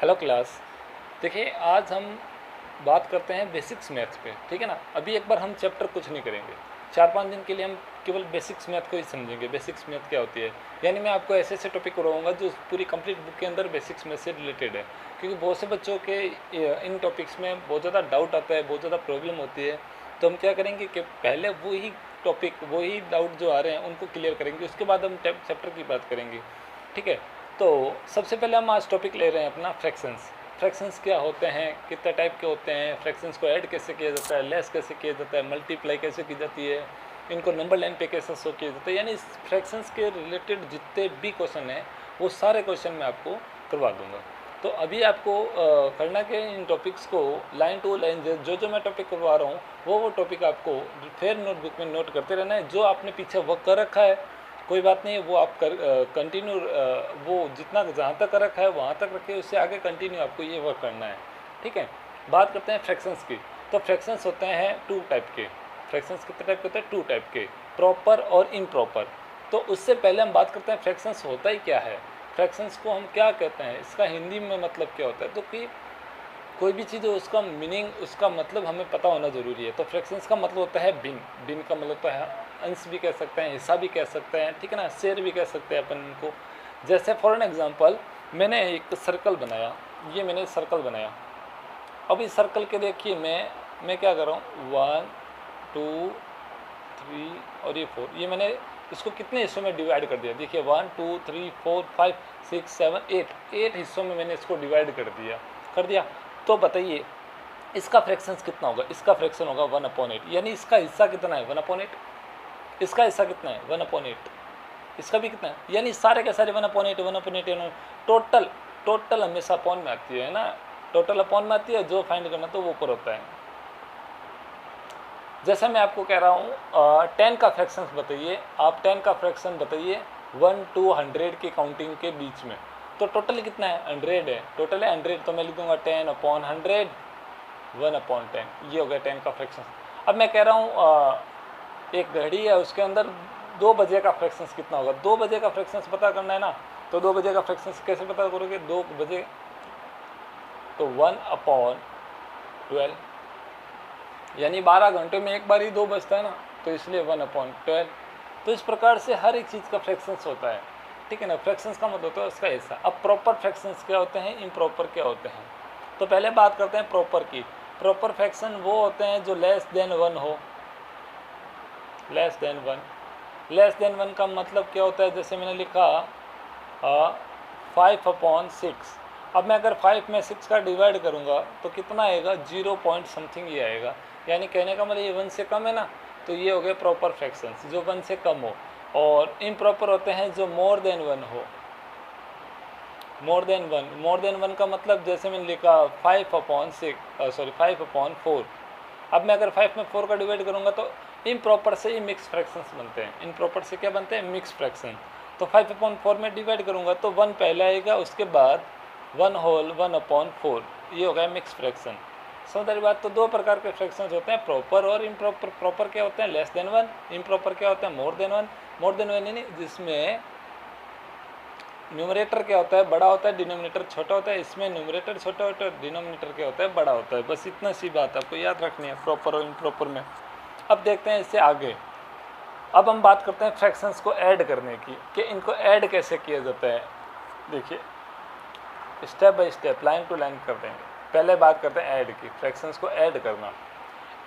Hello class. देखिए आज हम बात करते हैं बेसिक्स मैथ्स पे, ठीक है ना। अभी एक बार हम चैप्टर कुछ नहीं करेंगे, 4-5 दिन के लिए हम केवल बेसिक्स मैथ को ही समझेंगे। बेसिक्स मैथ क्या होती है, यानी मैं आपको ऐसे ऐसे टॉपिक करवाऊंगा जो पूरी कंप्लीट बुक के अंदर बेसिक्स मैथ से रिलेटेड है। क्योंकि बहुत से बच्चों के इन टॉपिक्स में बहुत ज़्यादा डाउट आता है, बहुत ज़्यादा प्रॉब्लम होती है। तो हम क्या करेंगे कि पहले वही टॉपिक, वही डाउट जो आ रहे हैं उनको क्लियर करेंगे, उसके बाद हम चैप्टर की बात करेंगे, ठीक है। तो सबसे पहले हम आज टॉपिक ले रहे हैं अपना फ्रैक्शंस। फ्रैक्शंस क्या होते हैं, कितने टाइप के होते हैं, फ्रैक्शंस को ऐड कैसे किया जाता है, लेस कैसे किया जाता है, मल्टीप्लाई कैसे की जाती है, इनको नंबर लाइन पे कैसे शो किया जाता है। यानी फ्रैक्शंस के रिलेटेड जितने भी क्वेश्चन हैं वो सारे क्वेश्चन मैं आपको करवा दूंगा। तो अभी आपको करना के इन टॉपिक्स को लाइन टू लाइन जो जो मैं टॉपिक करवा रहा हूँ वो टॉपिक आपको फिर नोटबुक में नोट करते रहना है। जो आपने पीछे वर्क कर रखा है कोई बात नहीं, वो आप कर कंटिन्यू, वो जितना जहाँ तक कर रखा है वहाँ तक रखिए, उससे आगे कंटिन्यू आपको ये वर्क करना है, ठीक है। बात करते हैं फ्रैक्शंस की। तो फ्रैक्शंस होते हैं टू टाइप के। फ्रैक्शंस कितने टाइप के होते हैं? टू टाइप के, प्रॉपर और इम्प्रॉपर। तो उससे पहले हम बात करते हैं फ्रैक्शंस होता ही क्या है, फ्रैक्शंस को हम क्या कहते हैं, इसका हिंदी में मतलब क्या होता है। तो कि कोई भी चीज़ हो उसका मीनिंग, उसका मतलब हमें पता होना ज़रूरी है। तो फ्रैक्शंस का मतलब होता है बिन। बिन का मतलब होता है अंश भी कह सकते हैं, हिस्सा भी कह सकते हैं, ठीक है ना, शेयर भी कह सकते हैं अपन इनको। जैसे फॉर एन एग्जांपल मैंने एक सर्कल बनाया, ये मैंने सर्कल बनाया। अब इस सर्कल के देखिए मैं क्या कर रहा हूँ, 1 2 3 और ये 4, ये मैंने इसको कितने हिस्सों में डिवाइड कर दिया। देखिए 1 2 3 4 5 6 7 8 हिस्सों में मैंने इसको डिवाइड कर दिया। तो बताइए इसका फ्रैक्शंस कितना होगा? इसका फ्रैक्शन होगा 1/8, यानी इसका हिस्सा कितना है? 1/8। इसका हिस्सा कितना है? 1/8। इसका भी कितना है? यानी सारे के सारे 1/8 1/8। टोटल हमेशा अपॉन में आती है ना, टोटल अपॉन में आती है। जो फाइंड करना तो वो ऊपर होता है। जैसे मैं आपको कह रहा हूँ 10 का फ्रैक्शंस बताइए, आप 10 का फ्रैक्शन बताइए 1 to 100 की काउंटिंग के बीच में। तो टोटल कितना है? 100 है, टोटल है 100। तो मैं लिख दूंगा 10/100 1/10, ये हो गया 10 का फ्रैक्शन। अब मैं कह रहा हूँ एक घड़ी है, उसके अंदर 2 बजे का फ्रैक्शंस कितना होगा? 2 बजे का फ्रैक्शंस पता करना है ना। तो 2 बजे का फ्रैक्शंस कैसे पता करोगे? 2 बजे तो 1/12, यानी 12 घंटे में एक बार ही 2 बजता है ना, तो इसलिए 1/12। तो इस प्रकार से हर एक चीज़ का फ्रैक्शंस होता है, ठीक है ना। फ्रैक्शंस का मतलब होता है उसका हिस्सा। अब प्रॉपर फ्रैक्शंस क्या होते हैं, इम्प्रॉपर क्या होते हैं? तो पहले बात करते हैं प्रॉपर की। प्रॉपर फ्रैक्शन वो होते हैं जो लेस देन 1 हो। लेस देन 1, लेस देन 1 का मतलब क्या होता है? जैसे मैंने लिखा 5/6। अब मैं अगर 5 में 6 का डिवाइड करूँगा तो कितना आएगा? 0 पॉइंट समथिंग ये आएगा। यानी कहने का मतलब ये 1 से कम है ना, तो ये हो गए प्रॉपर फ्रैक्शंस जो 1 से कम हो। और इम्प्रॉपर होते हैं जो मोर देन 1 हो। मोर देन 1 का मतलब जैसे मैंने लिखा 5/4। अब मैं अगर 5 में 4 का डिवाइड करूँगा तो इम्प्रॉपर से ही मिक्स फ्रैक्शंस बनते हैं। इम्प्रॉपर से क्या बनते हैं? Mix fraction. तो 5/4 में डिवाइड करूँगा तो 1 पहले आएगा, उसके बाद 1 होल 1/4, ये हो गया मिक्स फ्रैक्शन। समझ रही बात? तो 2 प्रकार के फ्रैक्शंस होते हैं, प्रॉपर और इम्प्रॉपर। प्रॉपर क्या होते हैं? Less than 1। इम्प्रॉपर क्या होता है? More than 1। मोर देन 1 यानी जिसमें न्यूमरेटर क्या होता है? बड़ा होता है, डिनोमिनेटर छोटा होता है। इसमें न्यूमरेटर छोटा होता है, डिनोमिनेटर क्या होता है? बड़ा होता है। बस इतना सी बात आपको याद रखनी है प्रॉपर और इम्प्रॉपर में। अब देखते हैं इससे आगे। अब हम बात करते हैं फ्रैक्शंस को ऐड करने की, कि इनको ऐड कैसे किया जाता है। देखिए step by step, line to line कर देंगे। पहले बात करते हैं ऐड की, फ्रैक्शंस को ऐड करना।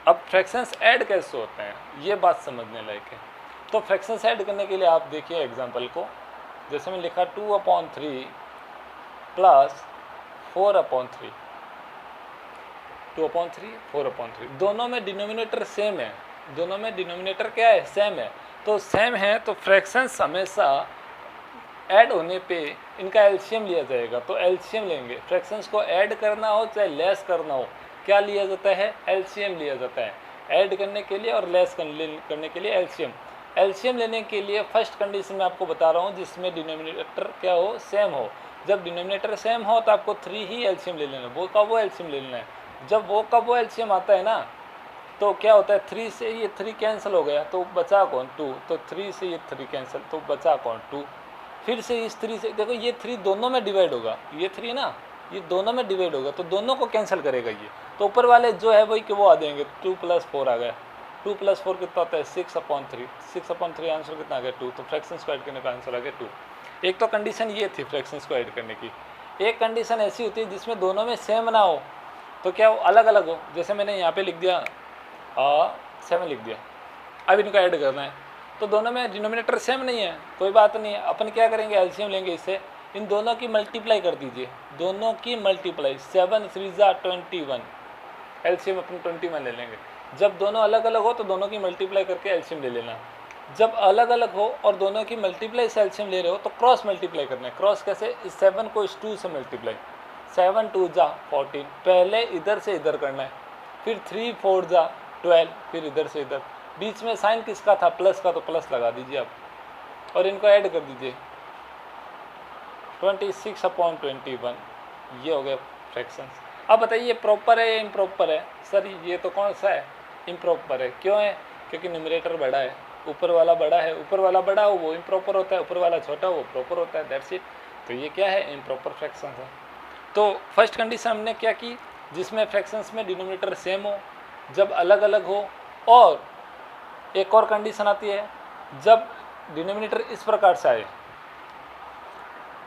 अब फ्रैक्शंस ऐड कैसे होते हैं ये बात समझने लायक है। तो फ्रैक्शंस ऐड करने के लिए आप देखिए एग्जांपल को। जैसे मैं लिखा 2/3 प्लस 4/3। 2/3 4/3, दोनों में डिनोमिनेटर सेम है। दोनों में डिनोमिनेटर क्या है? सेम है। तो सेम है तो फ्रैक्शंस हमेशा ऐड होने पे इनका एलसीएम लिया जाएगा। तो एलसीएम लेंगे। फ्रैक्शंस को ऐड करना हो चाहे लेस करना हो, क्या लिया जाता है? एलसीएम लिया जाता है। ऐड करने के लिए और लेस करने के लिए एलसीएम। एलसीएम लेने के लिए फर्स्ट कंडीशन मैं आपको बता रहा हूँ जिसमें डिनोमिनेटर क्या हो? सेम हो। जब डिनोमिनेटर सेम हो तो आपको 3 ही एलसीएम ले लेना है। वो का वो एलसीएम ले लेना है। जब वो का वो एलसीएम आता है ना, तो क्या होता है? 3 से ये 3 कैंसिल हो गया तो बचा कौन? 2। तो 3 से ये 3 कैंसिल तो बचा कौन? 2। फिर से इस 3 से देखो ये 3 दोनों में डिवाइड होगा। ये 3 ना, ये दोनों में डिवाइड होगा तो दोनों को कैंसिल करेगा ये, तो ऊपर वाले जो है वही कि वो आ जाएंगे। 2 + 4 आ गया, 2 + 4 कितना होता है 6/3, 6/3 आंसर कितना आ गया 2, तो फ्रैक्शंस को ऐड करने का आंसर आ गया 2। एक तो कंडीशन ये थी फ्रैक्शंस को ऐड करने की। एक कंडीशन ऐसी होती है जिसमें दोनों में सेम ना हो, तो क्या वो अलग अलग हो, जैसे मैंने यहाँ पे लिख दिया 7 लिख दिया, अब इनको ऐड करना है तो दोनों में डिनोमिनेटर सेम नहीं है, कोई बात नहीं है, अपन क्या करेंगे एलसीएम लेंगे, इससे इन दोनों की मल्टीप्लाई कर दीजिए, दोनों की मल्टीप्लाई 7 3 जा 21, एलसीएम अपन 21 ले लेंगे। जब दोनों अलग अलग हो तो दोनों की मल्टीप्लाई करके एलसीएम ले लेना, जब अलग अलग हो और दोनों की मल्टीप्लाई से एलसीएम ले रहे हो तो क्रॉस मल्टीप्लाई करना है। क्रॉस कैसे, इस 7 को इस 2 से मल्टीप्लाई, 7 2 जा 14, पहले इधर से इधर करना है, फिर 3 4 जा 12, फिर इधर से इधर, बीच में साइन किसका था प्लस का, तो प्लस लगा दीजिए आप और इनको ऐड कर दीजिए 26/21, ये हो गया फ्रैक्शंस। अब बताइए प्रॉपर है या इम्प्रॉपर है, सर ये तो कौन सा है इम्प्रॉपर है, क्यों है, क्योंकि न्यूमरेटर बड़ा है, ऊपर वाला बड़ा है, ऊपर वाला बड़ा हो वो इम्प्रॉपर होता है, ऊपर वाला छोटा हो वो प्रॉपर होता है, दैट्स इट। तो ये क्या है इम्प्रॉपर फ्रैक्शंस है। तो फर्स्ट कंडीशन हमने क्या की, जिसमें फ्रैक्शंस में डिनोमिनेटर सेम हो, जब अलग अलग हो, और एक और कंडीशन आती है जब डिनोमिनेटर इस प्रकार से आए,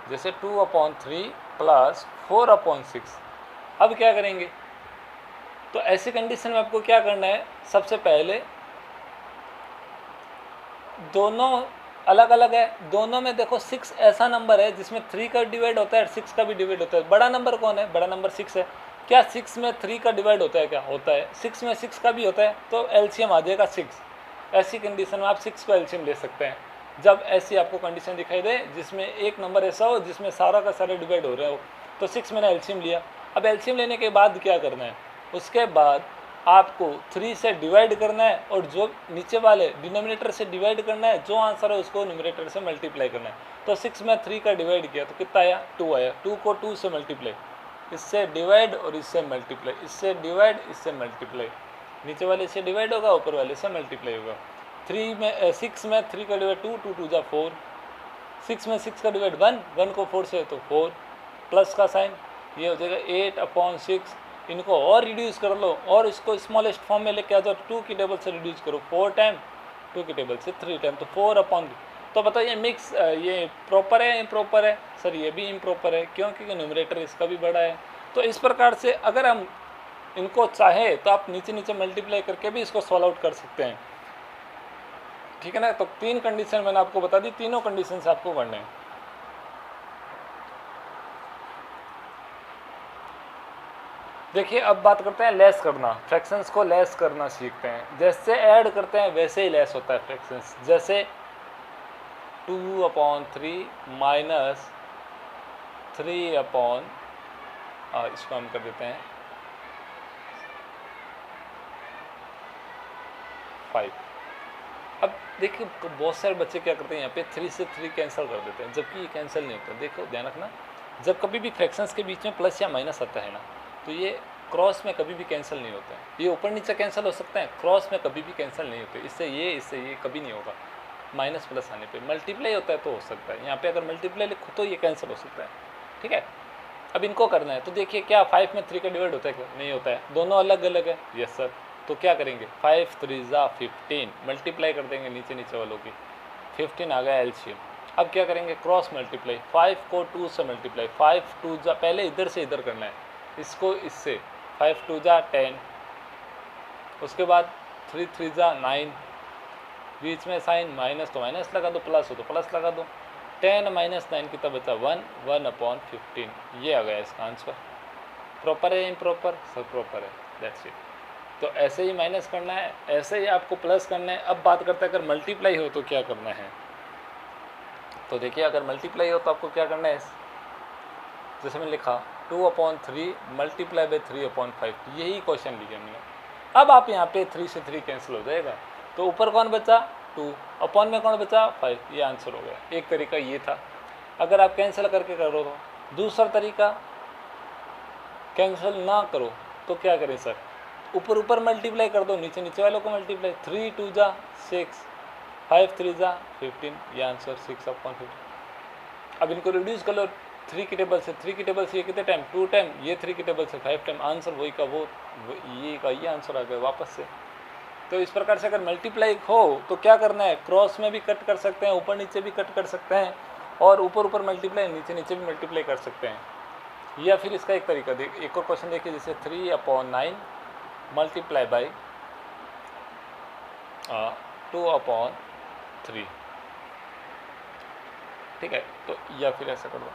जैसे 2/3 + 4/6। अब क्या करेंगे, तो ऐसी कंडीशन में आपको क्या करना है, सबसे पहले दोनों अलग अलग है, दोनों में देखो 6 ऐसा नंबर है जिसमें 3 का डिवाइड होता है और 6 का भी डिवाइड होता है। बड़ा नंबर कौन है, बड़ा नंबर 6 है। क्या 6 में 3 का डिवाइड होता है, क्या होता है, 6 में 6 का भी होता है, तो एलसीएम आ जाएगा 6। ऐसी कंडीशन में आप 6 को एलसीएम ले सकते हैं, जब ऐसी आपको कंडीशन दिखाई दे जिसमें एक नंबर ऐसा हो जिसमें सारा का सारा डिवाइड हो रहा हो, तो 6 मैंने एलसीएम लिया। अब एलसीएम लेने के बाद क्या करना है, उसके बाद आपको 3 से डिवाइड करना है और जो नीचे वाले डिनोमिनेटर से डिवाइड करना है, जो आंसर है उसको न्यूमरेटर से मल्टीप्लाई करना है। तो 6 में 3 का डिवाइड किया तो कितना आया 2 आया, 2 को 2 से मल्टीप्लाई, इससे डिवाइड और इससे मल्टीप्लाई, इससे डिवाइड इससे मल्टीप्लाई, नीचे वाले से डिवाइड होगा ऊपर वाले से मल्टीप्लाई होगा। 6 में 3 का डिवाइड 2, 2 2 जा 4, 6 में 6 का डिवाइड 1, 1 को 4 से तो 4, प्लस का साइन, ये हो जाएगा 8/6। इनको और रिड्यूस कर लो और इसको स्मॉलेस्ट फॉर्म में लेके आ जाओ, 2 की टेबल से रिड्यूस करो 4 टाइम, 2 की टेबल से 3 टाइम, तो 4/। तो बताइए मिक्स ये प्रॉपर है इम्प्रॉपर है, सर ये भी इम्प्रॉपर है, क्यों, क्योंकि न्यूमरेटर इसका भी बड़ा है। तो इस प्रकार से अगर हम इनको चाहे तो आप नीचे नीचे मल्टीप्लाई करके भी इसको सॉल्व आउट कर सकते हैं, ठीक है ना। तो 3 कंडीशन मैंने आपको बता दी, तीनों कंडीशन से आपको करने हैं। देखिए अब बात करते हैं लेस करना, फ्रैक्शंस को लेस करना सीखते हैं। जैसे ऐड करते हैं वैसे ही लेस होता है फ्रैक्शंस, जैसे 2/3 माइनस 3/, इसको हम कर देते हैं 5। अब देखिए बहुत सारे बच्चे क्या करते हैं, यहाँ पे 3 से 3 कैंसिल कर देते हैं, जबकि ये कैंसिल नहीं होता। देखो ध्यान रखना, जब कभी भी फ्रैक्शंस के बीच में प्लस या माइनस आता है ना, तो ये क्रॉस में कभी भी कैंसिल नहीं होता है। ये ऊपर नीचे कैंसिल हो सकते हैं, क्रॉस में कभी भी कैंसिल नहीं होते। इससे ये कभी नहीं होगा। माइनस प्लस आने पे मल्टीप्लाई होता है तो हो सकता है, यहाँ पे अगर मल्टीप्लाई लिखो तो ये कैंसिल हो सकता है, ठीक है। अब इनको करना है तो देखिए क्या 5 में 3 का डिवाइड होता है, क्या नहीं होता है, दोनों अलग अलग है, यस सर। तो क्या करेंगे 5 3 जा 15, मल्टीप्लाई कर देंगे नीचे नीचे वालों की, 15 आ गया एलसीएम। अब क्या करेंगे क्रॉस मल्टीप्लाई, 5 को 2 से मल्टीप्लाई, 5 2 जा, पहले इधर से इधर करना है, इसको इससे, 5 2 जा 10, उसके बाद 3 3 जा 9, बीच में साइन माइनस तो माइनस लगा दो, प्लस हो तो प्लस लगा दो, 10 - 9 कितना बचा 1, 1/15, ये आ गया इसका आंसर। प्रॉपर है इम्प्रॉपर, सब प्रॉपर है, दैट्स इट। तो ऐसे ही माइनस करना है, ऐसे ही आपको प्लस करना है। अब बात करते हैं अगर मल्टीप्लाई हो तो क्या करना है। तो देखिए अगर मल्टीप्लाई हो तो आपको क्या करना है, जैसे मैंने लिखा 2/3 मल्टीप्लाई बाई 3/5, यही क्वेश्चन लिया मैंने। अब आप यहाँ पे 3 से 3 कैंसिल हो जाएगा, तो ऊपर कौन बचा 2, अपॉन में कौन बचा 5, ये आंसर हो गया। एक तरीका ये था। अगर आप कैंसिल करके करो तो, दूसरा तरीका कैंसिल ना करो तो क्या करें सर, ऊपर ऊपर मल्टीप्लाई कर दो, नीचे नीचे वालों को मल्टीप्लाई, 3 2 जा 6, 5 3 जा 15, ये आंसर 6/15। अब इनको रिड्यूस कर लो, 3 की टेबल से 3 की टेबल से ये कितने टाइम 2 टाइम, ये 3 की टेबल से 5 टाइम, आंसर वही का ये का ये आंसर आ गया वापस से। तो इस प्रकार से अगर मल्टीप्लाई हो तो क्या करना है, क्रॉस में भी कट कर सकते हैं, ऊपर नीचे भी कट कर सकते हैं, और ऊपर ऊपर मल्टीप्लाई नीचे नीचे भी मल्टीप्लाई कर सकते हैं। या फिर इसका एक तरीका एक और क्वेश्चन देखिए, जैसे 3/9 मल्टीप्लाई बाई 2/3, ठीक है। तो या फिर ऐसा कर दो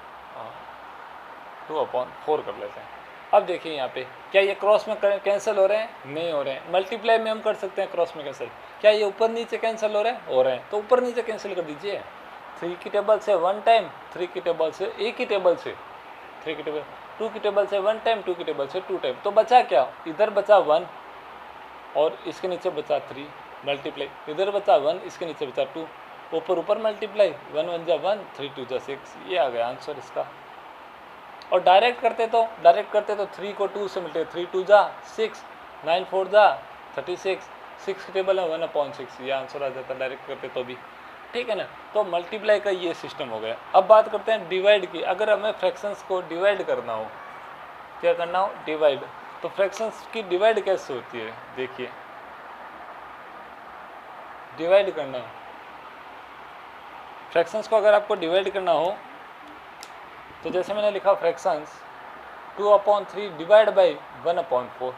2/4 कर लेते हैं। अब देखिए यहाँ पे क्या ये क्रॉस में कैंसिल हो रहे हैं, नहीं हो रहे हैं। मल्टीप्लाई में हम कर सकते हैं क्रॉस में कैंसिल, क्या ये ऊपर नीचे कैंसिल हो रहे हैं, हो रहे हैं, तो ऊपर नीचे कैंसिल कर दीजिए। 3 की टेबल से 1 टाइम, 3 की टेबल से एक ही टेबल से 3 की टेबल, 2 की टेबल से 1 टाइम, 2 की टेबल से 2 टाइम, तो बचा क्या, इधर बचा 1 और इसके नीचे बचा 3 मल्टीप्लाई, इधर बचा 1 इसके नीचे बचा 2, ऊपर ऊपर मल्टीप्लाई, 1 1 जा 1, 3 2 जा 6, ये आ गया आंसर इसका। और डायरेक्ट करते तो 3 को 2 से मल्टीप्लाई, 3 2 जा 6, 9 4 जा 36, 6 की टेबल है 1/6, ये आंसर आ जाता डायरेक्ट करते तो भी, ठीक है ना। तो मल्टीप्लाई का ये सिस्टम हो गया। अब बात करते हैं डिवाइड की। अगर हमें फ्रैक्शंस को डिवाइड करना हो, क्या करना हो, डिवाइड, तो फ्रैक्शंस की डिवाइड कैसे होती है, देखिए डिवाइड करना, फ्रैक्शंस को अगर आपको डिवाइड करना हो तो जैसे मैंने लिखा फ्रैक्शंस 2/3 डिवाइड बाई 1/4।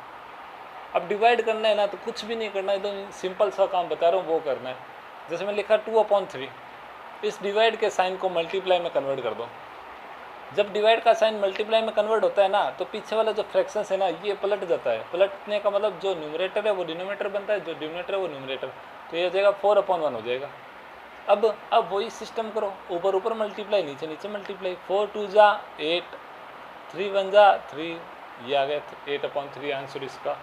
अब डिवाइड करना है ना तो कुछ भी नहीं करना है, एकदम सिंपल सा काम बता रहा हूँ वो करना है। जैसे मैंने लिखा 2/3, इस डिवाइड के साइन को मल्टीप्लाई में कन्वर्ट कर दो। जब डिवाइड का साइन मल्टीप्लाई में कन्वर्ट होता है ना तो पीछे वाला जो फ्रैक्शंस है ना ये पलट जाता है। पलटने का मतलब जो न्यूमरेटर है वो डिनोमिनेटर बनता है, जो डिनोमिनेटर है वो न्यूमरेटर, तो ये हो जाएगा 4/1 हो जाएगा। अब वही सिस्टम करो, ऊपर ऊपर मल्टीप्लाई, नीचे नीचे मल्टीप्लाई, 4 2 जा 8, 3 1 जा 3, ये आ गया 8/3 आंसर इसका।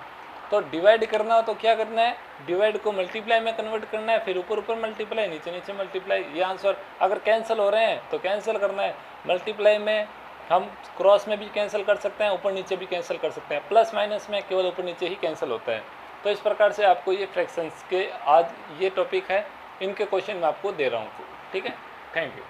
तो डिवाइड करना हो तो क्या करना है, डिवाइड को मल्टीप्लाई में कन्वर्ट करना है, फिर ऊपर ऊपर मल्टीप्लाई, नीचे नीचे मल्टीप्लाई, ये आंसर। अगर कैंसिल हो रहे हैं तो कैंसिल करना है, मल्टीप्लाई में हम क्रॉस में भी कैंसिल कर सकते हैं, ऊपर नीचे भी कैंसिल कर सकते हैं, प्लस माइनस में केवल ऊपर नीचे ही कैंसिल होता है। तो इस प्रकार से आपको ये फ्रैक्शंस के आज ये टॉपिक है, इनके क्वेश्चन मैं आपको दे रहा हूँ, ठीक है। Thank you.